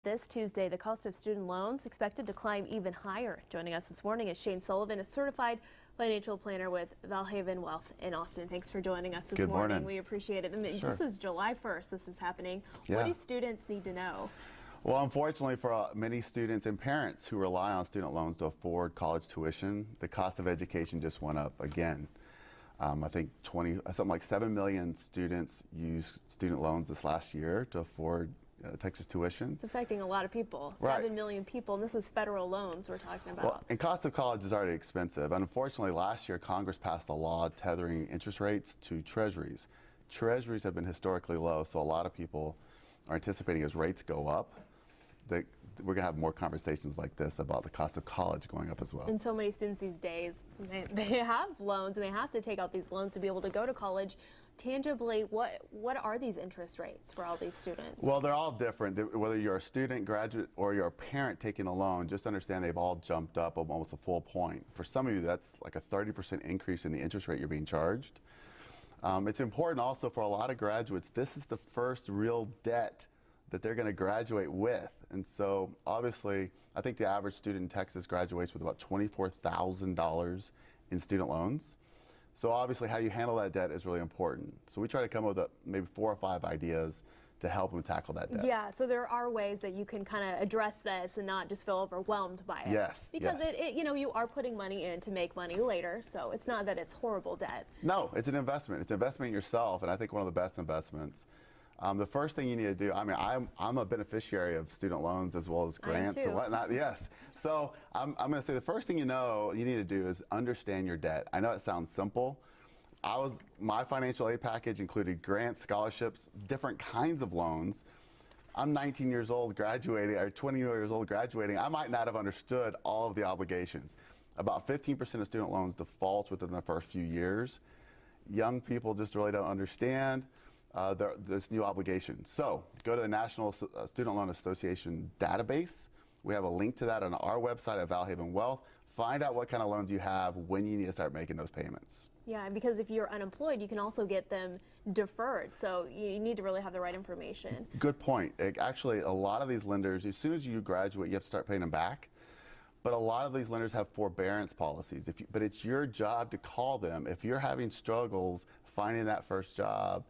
this Tuesday, the cost of student loans expected to climb even higher. Joining us this morning is Shane Sullivan, a certified financial planner with Valhaven Wealth in Austin. Thanks for joining us this morning. We appreciate it. I mean, Sure. This is July 1st. This is happening. Yeah. What do students need to know? Well, unfortunately for many students and parents who rely on student loans to afford college tuition, the cost of education just went up again. I think something like 7 million students used student loans this last year to afford Texas tuition. It's affecting a lot of people, Right. 7 million people, and this is federal loans we're talking about. Well, and cost of college is already expensive. Unfortunately, last year Congress passed a law tethering interest rates to treasuries. Treasuries have been historically low, so a lot of people are anticipating as rates go up that we're going to have more conversations like this about the cost of college going up as well. And so many students these days, they have loans and they have to take out these loans to be able to go to college. Tangibly, what are these interest rates for all these students? Well, they're all different. Whether you're a student, graduate, or you're a parent taking a loan, just understand they've all jumped up almost a full point. For some of you, that's like a 30% increase in the interest rate you're being charged. It's important also for a lot of graduates, this is the first real debt that they're going to graduate with. And so obviously, I think the average student in Texas graduates with about $24,000 in student loans. So obviously how you handle that debt is really important. So we try to come up with maybe 4 or 5 ideas to help them tackle that debt. Yeah, so there are ways that you can kind of address this and not just feel overwhelmed by it. Yes. Because yes. you are putting money in to make money later, so it's not that it's horrible debt. No, it's an investment. It's an investment in yourself, and I think one of the best investments. The first thing you need to do, I mean, I'm a beneficiary of student loans as well as grants and whatnot. Yes. So I'm going to say the first thing you need to do is understand your debt. I know it sounds simple. My financial aid package included grants, scholarships, different kinds of loans. I'm 19 years old graduating, or 20 years old graduating. I might not have understood all of the obligations. About 15% of student loans default within the first few years. Young people just really don't understand this new obligation. So go to the National Student Loan Association database. We have a link to that on our website at Valhaven Wealth. Find out what kind of loans you have when you need to start making those payments. Yeah, because if you're unemployed, you can also get them deferred. So you need to really have the right information. Good point. Actually, a lot of these lenders, as soon as you graduate, you have to start paying them back. But a lot of these lenders have forbearance policies. But it's your job to call them. If you're having struggles finding that first job,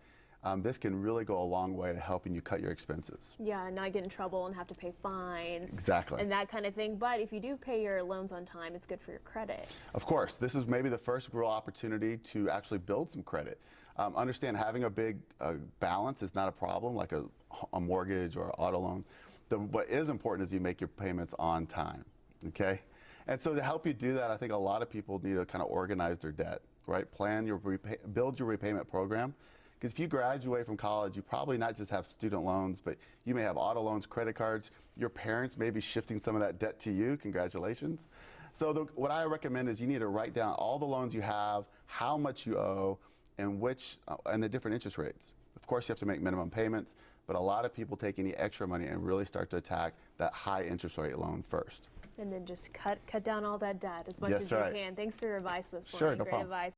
this can really go a long way to helping you cut your expenses. Yeah, and not get in trouble and have to pay fines. Exactly. And that kind of thing. But if you do pay your loans on time, it's good for your credit. Of course. This is maybe the first real opportunity to actually build some credit. Understand having a big balance is not a problem, like a mortgage or an auto loan. What is important is you make your payments on time, okay? And so to help you do that, I think a lot of people need to kind of organize their debt, right? Build your repayment program. Because if you graduate from college, you probably not just have student loans, but you may have auto loans, credit cards. Your parents may be shifting some of that debt to you. Congratulations. So what I recommend is you need to write down all the loans you have, how much you owe, and and the different interest rates. Of course, you have to make minimum payments, but a lot of people take any extra money and really start to attack that high interest rate loan first. And then just cut down all that debt as much as you can. Thanks for your advice this morning. Sure, no Great problem. advice.